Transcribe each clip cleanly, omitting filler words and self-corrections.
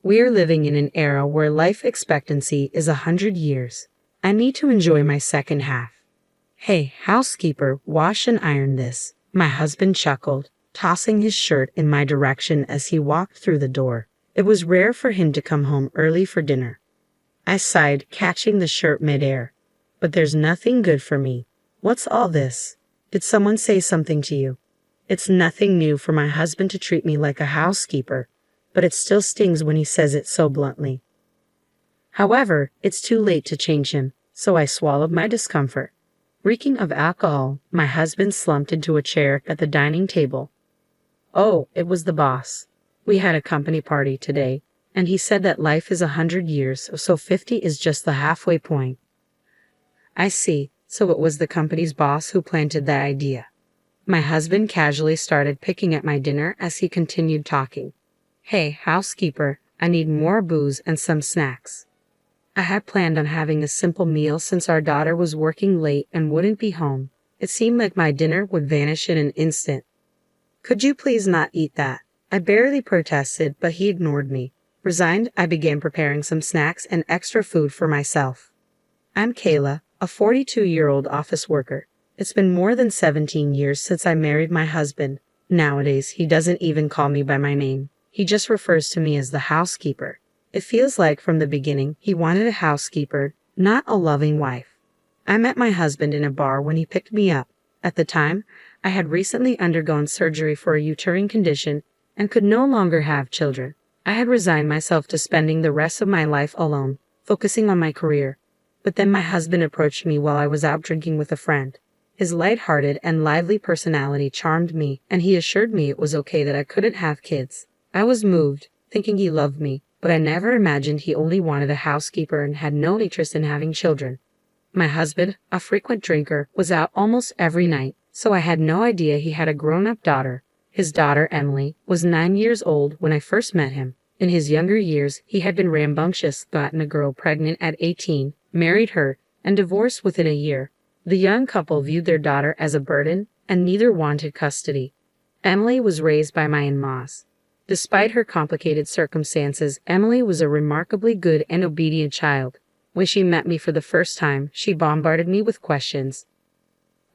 We are living in an era where life expectancy is 100 years. I need to enjoy my second half. Hey, housekeeper, wash and iron this. My husband chuckled, tossing his shirt in my direction as he walked through the door. It was rare for him to come home early for dinner. I sighed, catching the shirt midair. But there's nothing good for me. What's all this? Did someone say something to you? It's nothing new for my husband to treat me like a housekeeper, but it still stings when he says it so bluntly. However, it's too late to change him, so I swallowed my discomfort. Reeking of alcohol, my husband slumped into a chair at the dining table. Oh, it was the boss. We had a company party today, and he said that life is 100 years, so 50 is just the halfway point. I see, so it was the company's boss who planted that idea. My husband casually started picking at my dinner as he continued talking. Hey, housekeeper, I need more booze and some snacks. I had planned on having a simple meal since our daughter was working late and wouldn't be home. It seemed like my dinner would vanish in an instant. Could you please not eat that? I barely protested, but he ignored me. Resigned, I began preparing some snacks and extra food for myself. I'm Kayla, a 42-year-old office worker. It's been more than 17 years since I married my husband. Nowadays, he doesn't even call me by my name. He just refers to me as the housekeeper. It feels like from the beginning he wanted a housekeeper, not a loving wife. I met my husband in a bar when he picked me up. At the time, I had recently undergone surgery for a uterine condition and could no longer have children. I had resigned myself to spending the rest of my life alone, focusing on my career. But then my husband approached me while I was out drinking with a friend. His light-hearted and lively personality charmed me, and he assured me it was okay that I couldn't have kids. I was moved, thinking he loved me, but I never imagined he only wanted a housekeeper and had no interest in having children. My husband, a frequent drinker, was out almost every night, so I had no idea he had a grown-up daughter. His daughter, Emily, was 9 years old when I first met him. In his younger years, he had been rambunctious, gotten a girl pregnant at 18, married her, and divorced within a year. The young couple viewed their daughter as a burden, and neither wanted custody. Emily was raised by my in-laws. Despite her complicated circumstances, Emily was a remarkably good and obedient child. When she met me for the first time, she bombarded me with questions.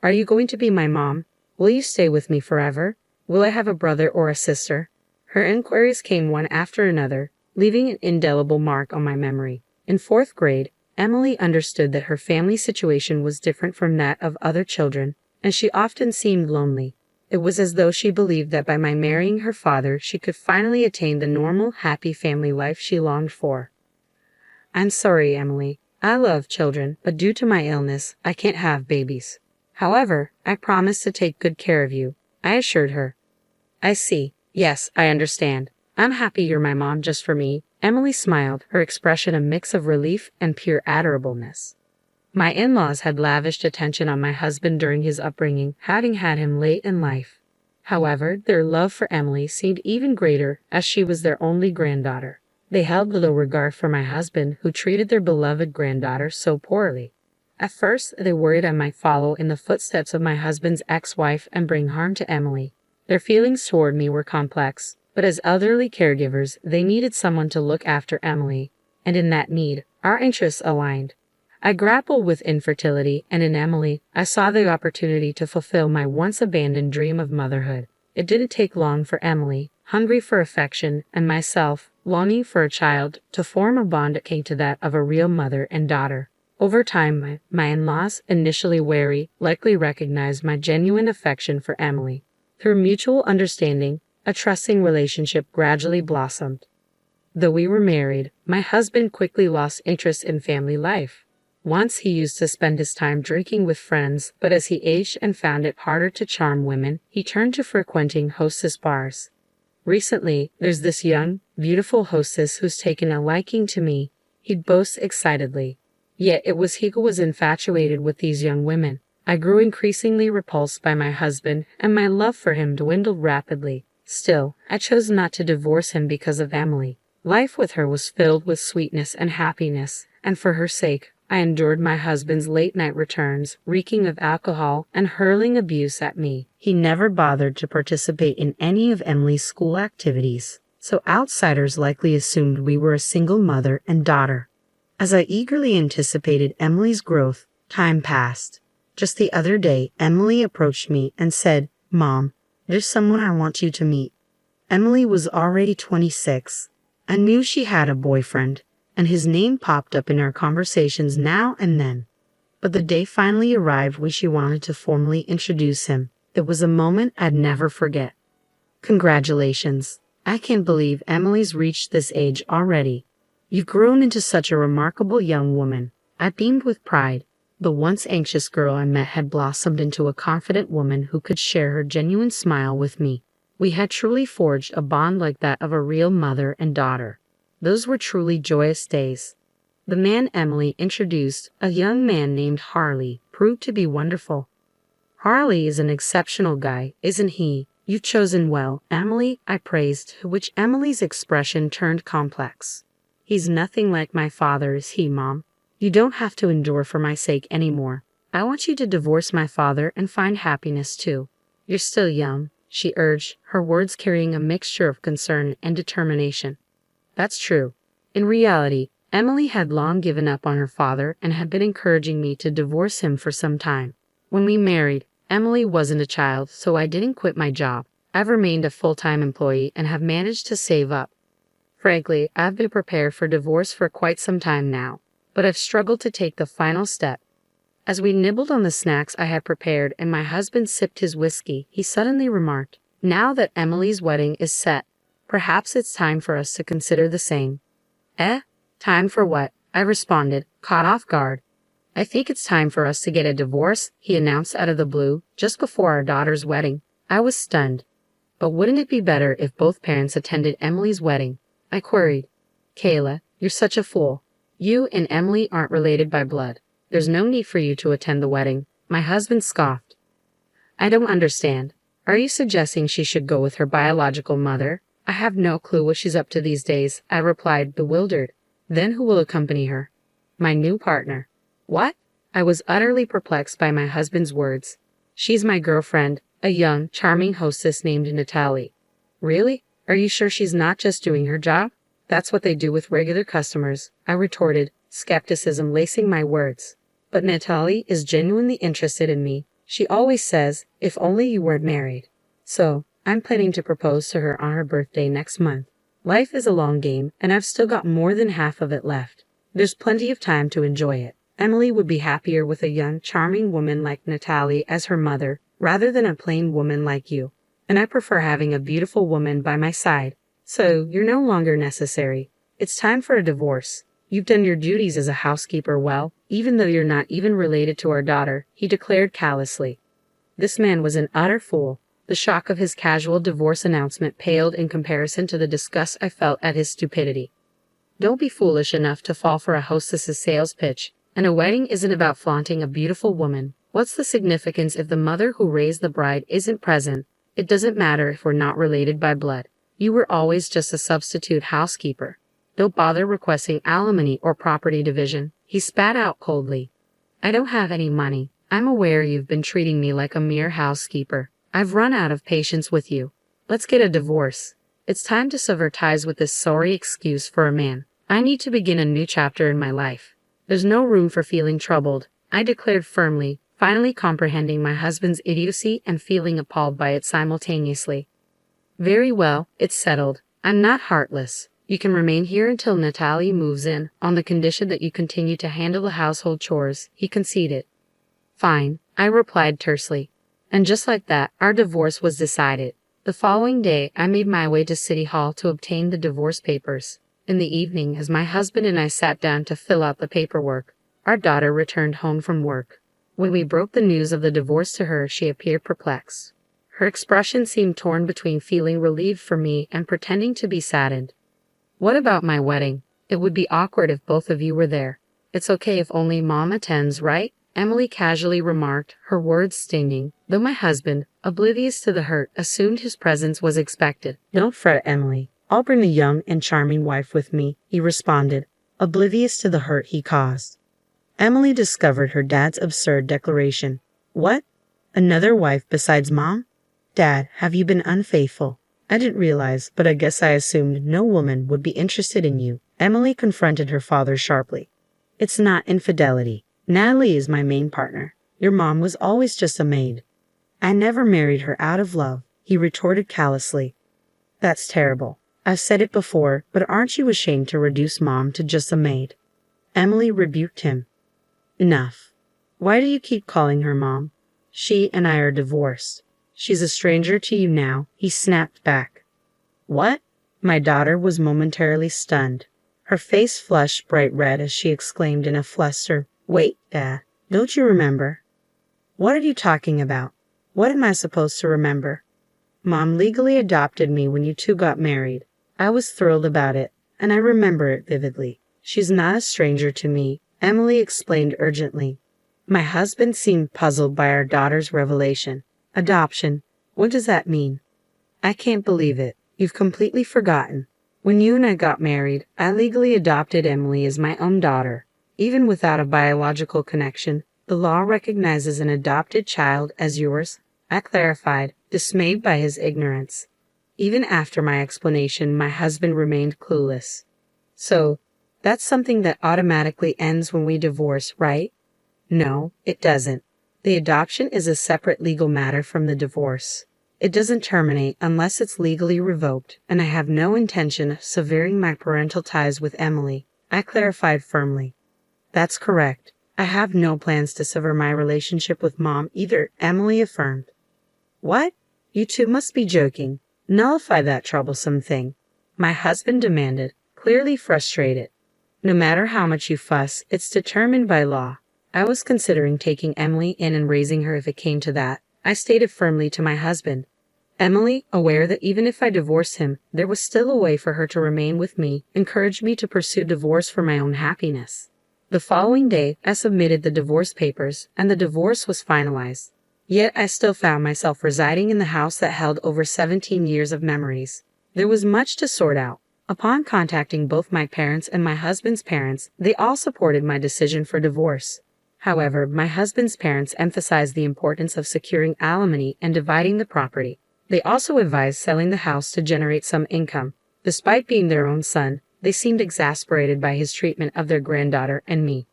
Are you going to be my mom? Will you stay with me forever? Will I have a brother or a sister? Her inquiries came one after another, leaving an indelible mark on my memory. In 4th grade, Emily understood that her family situation was different from that of other children, and she often seemed lonely. It was as though she believed that by my marrying her father, she could finally attain the normal, happy family life she longed for. I'm sorry, Emily. I love children, but due to my illness, I can't have babies. However, I promise to take good care of you, I assured her. I see. Yes, I understand. I'm happy you're my mom just for me. Emily smiled, her expression a mix of relief and pure adorableness. My in-laws had lavished attention on my husband during his upbringing, having had him late in life. However, their love for Emily seemed even greater as she was their only granddaughter. They held little regard for my husband, who treated their beloved granddaughter so poorly. At first, they worried I might follow in the footsteps of my husband's ex-wife and bring harm to Emily. Their feelings toward me were complex, but as elderly caregivers, they needed someone to look after Emily, and in that need, our interests aligned. I grappled with infertility, and in Emily, I saw the opportunity to fulfill my once-abandoned dream of motherhood. It didn't take long for Emily, hungry for affection, and myself, longing for a child, to form a bond akin to that of a real mother and daughter. Over time, my in-laws, initially wary, likely recognized my genuine affection for Emily. Through mutual understanding, a trusting relationship gradually blossomed. Though we were married, my husband quickly lost interest in family life. Once he used to spend his time drinking with friends, but as he aged and found it harder to charm women, he turned to frequenting hostess bars. Recently, there's this young, beautiful hostess who's taken a liking to me, he'd boast excitedly. Yet it was he who was infatuated with these young women. I grew increasingly repulsed by my husband, and my love for him dwindled rapidly. Still, I chose not to divorce him because of Emily. Life with her was filled with sweetness and happiness, and for her sake, I endured my husband's late-night returns, reeking of alcohol and hurling abuse at me. He never bothered to participate in any of Emily's school activities. so outsiders likely assumed we were a single mother and daughter. As I eagerly anticipated Emily's growth, time passed. Just the other day, Emily approached me and said, "Mom, there's someone I want you to meet." Emily was already 26. I knew she had a boyfriend, and his name popped up in our conversations now and then. But the day finally arrived when she wanted to formally introduce him. It was a moment I'd never forget. "Congratulations. I can't believe Emily's reached this age already. You've grown into such a remarkable young woman." I beamed with pride. The once anxious girl I met had blossomed into a confident woman who could share her genuine smile with me. We had truly forged a bond like that of a real mother and daughter. Those were truly joyous days. The man Emily introduced, a young man named Harley, proved to be wonderful. "Harley is an exceptional guy, isn't he? You've chosen well, Emily," I praised, to which Emily's expression turned complex. "He's nothing like my father, is he, Mom? You don't have to endure for my sake anymore. I want you to divorce my father and find happiness too. You're still young," she urged, her words carrying a mixture of concern and determination. That's true. In reality, Emily had long given up on her father and had been encouraging me to divorce him for some time. When we married, Emily wasn't a child, so I didn't quit my job. I've remained a full-time employee and have managed to save up. Frankly, I've been prepared for divorce for quite some time now, but I've struggled to take the final step. As we nibbled on the snacks I had prepared and my husband sipped his whiskey, he suddenly remarked, "Now that Emily's wedding is set, perhaps it's time for us to consider the same." "Eh? Time for what?" I responded, caught off guard. "I think it's time for us to get a divorce," he announced out of the blue, just before our daughter's wedding. I was stunned. "But wouldn't it be better if both parents attended Emily's wedding?" I queried. "Kayla, you're such a fool. You and Emily aren't related by blood. There's no need for you to attend the wedding," my husband scoffed. "I don't understand. Are you suggesting she should go with her biological mother? I have no clue what she's up to these days," I replied, bewildered. "Then who will accompany her?" "My new partner." "What?" I was utterly perplexed by my husband's words. "She's my girlfriend, a young, charming hostess named Natalie." "Really? Are you sure she's not just doing her job?" "That's what they do with regular customers," I retorted, skepticism lacing my words. "But Natalie is genuinely interested in me. She always says, 'If only you weren't married.' So, I'm planning to propose to her on her birthday next month. Life is a long game, and I've still got more than half of it left. There's plenty of time to enjoy it. Emily would be happier with a young, charming woman like Natalie as her mother, rather than a plain woman like you. And I prefer having a beautiful woman by my side. So, you're no longer necessary. It's time for a divorce. You've done your duties as a housekeeper well, even though you're not even related to our daughter," he declared callously. This man was an utter fool. The shock of his casual divorce announcement paled in comparison to the disgust I felt at his stupidity. Don't be foolish enough to fall for a hostess's sales pitch. And a wedding isn't about flaunting a beautiful woman. What's the significance if the mother who raised the bride isn't present? It doesn't matter if we're not related by blood. You were always just a substitute housekeeper. Don't bother requesting alimony or property division, he spat out coldly. "I don't have any money. I'm aware you've been treating me like a mere housekeeper. I've run out of patience with you. Let's get a divorce. It's time to sever ties with this sorry excuse for a man. I need to begin a new chapter in my life. There's no room for feeling troubled," I declared firmly, finally comprehending my husband's idiocy and feeling appalled by it simultaneously. "Very well, it's settled. I'm not heartless. You can remain here until Natalie moves in, on the condition that you continue to handle the household chores," he conceded. "Fine," I replied tersely. And just like that, our divorce was decided. The following day, I made my way to City Hall to obtain the divorce papers. In the evening, as my husband and I sat down to fill out the paperwork, our daughter returned home from work. When we broke the news of the divorce to her, she appeared perplexed. Her expression seemed torn between feeling relieved for me and pretending to be saddened. "What about my wedding? It would be awkward if both of you were there." "It's okay if only Mom attends, right?" Emily casually remarked, her words stinging, though my husband, oblivious to the hurt, assumed his presence was expected. "Don't fret, Emily. I'll bring the young and charming wife with me," he responded, oblivious to the hurt he caused. Emily discovered her dad's absurd declaration. "What? Another wife besides Mom? Dad, have you been unfaithful?" I didn't realize, but I guess I assumed no woman would be interested in you. Emily confronted her father sharply. It's not infidelity. Natalie is my main partner. Your mom was always just a maid. I never married her out of love, he retorted callously. That's terrible. I've said it before, but aren't you ashamed to reduce Mom to just a maid? Emily rebuked him. Enough. Why do you keep calling her Mom? She and I are divorced. She's a stranger to you now, he snapped back. What? My daughter was momentarily stunned. Her face flushed bright red as she exclaimed in a fluster, Wait, Dad, don't you remember? What are you talking about? What am I supposed to remember? Mom legally adopted me when you two got married. I was thrilled about it, and I remember it vividly. She's not a stranger to me, Emily explained urgently. My husband seemed puzzled by our daughter's revelation. Adoption. What does that mean? I can't believe it. You've completely forgotten. When you and I got married, I legally adopted Emily as my own daughter. Even without a biological connection, the law recognizes an adopted child as yours, I clarified, dismayed by his ignorance. Even after my explanation, my husband remained clueless. So, that's something that automatically ends when we divorce, right? No, it doesn't. The adoption is a separate legal matter from the divorce. It doesn't terminate unless it's legally revoked, and I have no intention of severing my parental ties with Emily, I clarified firmly. That's correct. I have no plans to sever my relationship with Mom either, Emily affirmed. What? You two must be joking. Nullify that troublesome thing, my husband demanded, clearly frustrated. No matter how much you fuss, it's determined by law. I was considering taking Emily in and raising her if it came to that, I stated firmly to my husband. Emily, aware that even if I divorced him, there was still a way for her to remain with me, encouraged me to pursue divorce for my own happiness. The following day, I submitted the divorce papers, and the divorce was finalized. Yet I still found myself residing in the house that held over 17 years of memories. There was much to sort out. Upon contacting both my parents and my husband's parents, they all supported my decision for divorce. However, my husband's parents emphasized the importance of securing alimony and dividing the property. They also advised selling the house to generate some income. Despite being their own son, they seemed exasperated by his treatment of their granddaughter and me.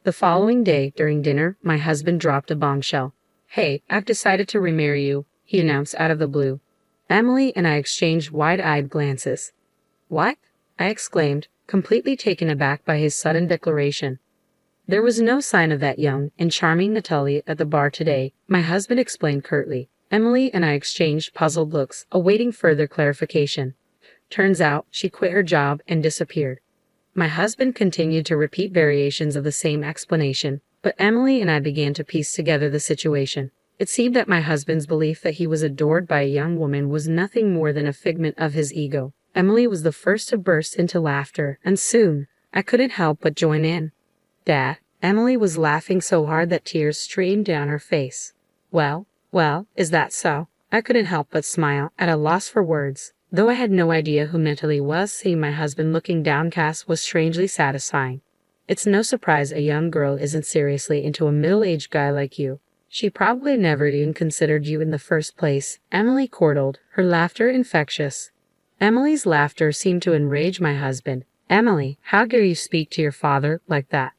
The following day, during dinner, my husband dropped a bombshell. Hey, I've decided to remarry you, he announced out of the blue. Emily and I exchanged wide-eyed glances. What? I exclaimed, completely taken aback by his sudden declaration. There was no sign of that young and charming Natalie at the bar today, my husband explained curtly. Emily and I exchanged puzzled looks, awaiting further clarification. Turns out, she quit her job and disappeared. My husband continued to repeat variations of the same explanation, but Emily and I began to piece together the situation. It seemed that my husband's belief that he was adored by a young woman was nothing more than a figment of his ego. Emily was the first to burst into laughter, and soon, I couldn't help but join in. Dad, Emily was laughing so hard that tears streamed down her face. Well, is that so? I couldn't help but smile, at a loss for words. Though I had no idea who Natalie was, seeing my husband looking downcast was strangely satisfying. It's no surprise a young girl isn't seriously into a middle-aged guy like you. She probably never even considered you in the first place, Emily chortled, her laughter infectious. Emily's laughter seemed to enrage my husband. Emily, how dare you speak to your father like that?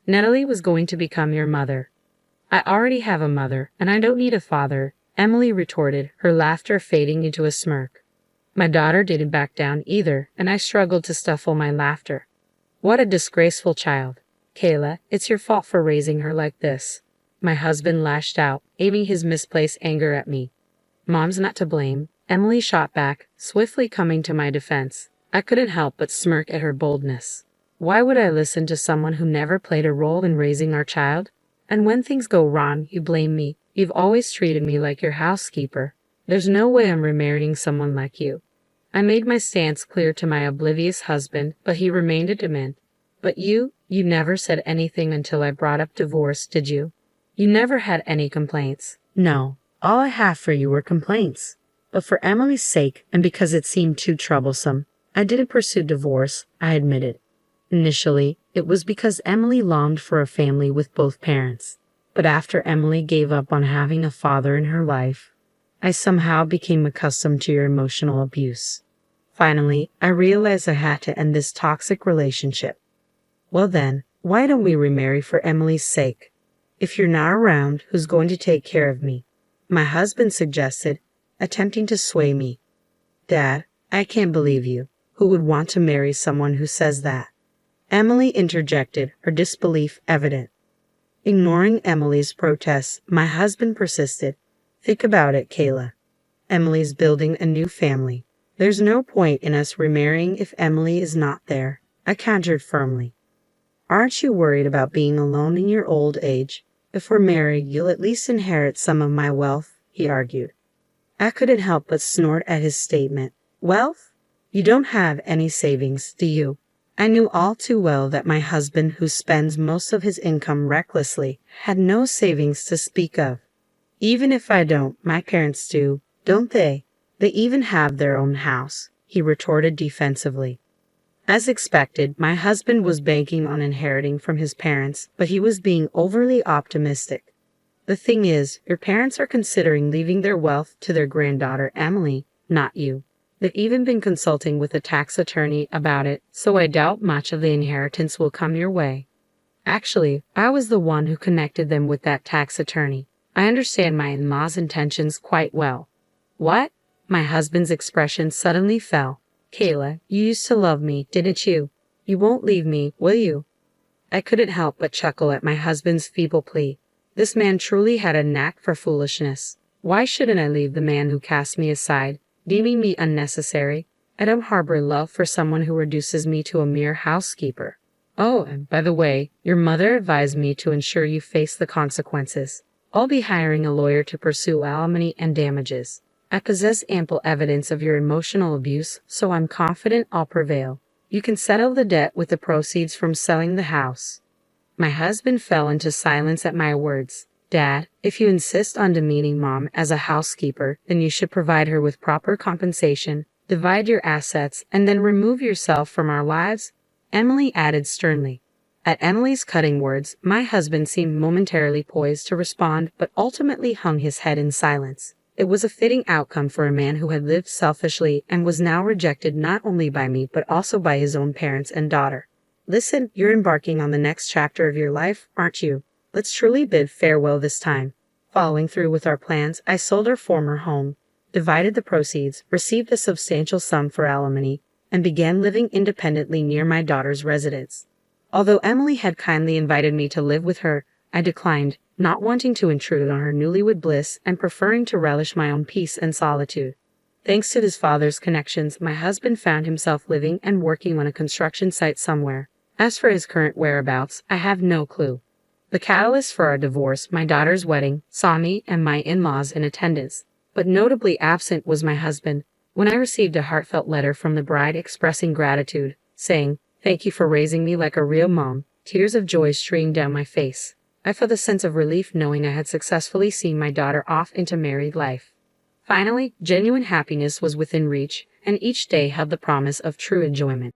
Natalie was going to become your mother. I already have a mother, and I don't need a father, Emily retorted, her laughter fading into a smirk. My daughter didn't back down either, and I struggled to stifle my laughter. What a disgraceful child. Kayla, it's your fault for raising her like this. My husband lashed out, aiming his misplaced anger at me. Mom's not to blame, Emily shot back, swiftly coming to my defense. I couldn't help but smirk at her boldness. Why would I listen to someone who never played a role in raising our child? And when things go wrong, you blame me. You've always treated me like your housekeeper. There's no way I'm remarrying someone like you. I made my stance clear to my oblivious husband, but he remained adamant. But you never said anything until I brought up divorce, did you? You never had any complaints. No, all I have for you were complaints. But for Emily's sake, and because it seemed too troublesome, I didn't pursue divorce, I admitted. Initially, it was because Emily longed for a family with both parents. But after Emily gave up on having a father in her life, I somehow became accustomed to your emotional abuse. Finally, I realized I had to end this toxic relationship. Well then, why don't we remarry for Emily's sake? If you're not around, who's going to take care of me? My husband suggested, attempting to sway me. Dad, I can't believe you. Who would want to marry someone who says that? Emily interjected, her disbelief evident. Ignoring Emily's protests, my husband persisted. Think about it, Kayla. Emily's building a new family. There's no point in us remarrying if Emily is not there, I countered firmly. Aren't you worried about being alone in your old age? If we're married, you'll at least inherit some of my wealth, he argued. I couldn't help but snort at his statement. Wealth? You don't have any savings, do you? I knew all too well that my husband, who spends most of his income recklessly, had no savings to speak of. Even if I don't, my parents do, don't they? They even have their own house, he retorted defensively. As expected, my husband was banking on inheriting from his parents, but he was being overly optimistic. The thing is, your parents are considering leaving their wealth to their granddaughter Emily, not you. They've even been consulting with a tax attorney about it, so I doubt much of the inheritance will come your way. Actually, I was the one who connected them with that tax attorney. I understand my in-laws' intentions quite well. What? My husband's expression suddenly fell. Kayla, you used to love me, didn't you? You won't leave me, will you? I couldn't help but chuckle at my husband's feeble plea. This man truly had a knack for foolishness. Why shouldn't I leave the man who cast me aside, deeming me unnecessary? I don't harbor love for someone who reduces me to a mere housekeeper. Oh, and by the way, your mother advised me to ensure you face the consequences. I'll be hiring a lawyer to pursue alimony and damages. I possess ample evidence of your emotional abuse, so I'm confident I'll prevail. You can settle the debt with the proceeds from selling the house. My husband fell into silence at my words. Dad, if you insist on demeaning Mom as a housekeeper, then you should provide her with proper compensation, divide your assets, and then remove yourself from our lives, Emily added sternly. At Emily's cutting words, my husband seemed momentarily poised to respond, but ultimately hung his head in silence. It was a fitting outcome for a man who had lived selfishly and was now rejected not only by me but also by his own parents and daughter. Listen, you're embarking on the next chapter of your life, aren't you? Let's truly bid farewell this time. Following through with our plans, I sold our former home, divided the proceeds, received a substantial sum for alimony, and began living independently near my daughter's residence. Although Emily had kindly invited me to live with her, I declined, not wanting to intrude on her newlywed bliss and preferring to relish my own peace and solitude. Thanks to his father's connections, my husband found himself living and working on a construction site somewhere. As for his current whereabouts, I have no clue. The catalyst for our divorce, my daughter's wedding, saw me and my in-laws in attendance, but notably absent was my husband. When I received a heartfelt letter from the bride expressing gratitude, saying, "Thank you for raising me like a real mom," tears of joy streamed down my face. I felt a sense of relief knowing I had successfully seen my daughter off into married life. Finally, genuine happiness was within reach, and each day held the promise of true enjoyment.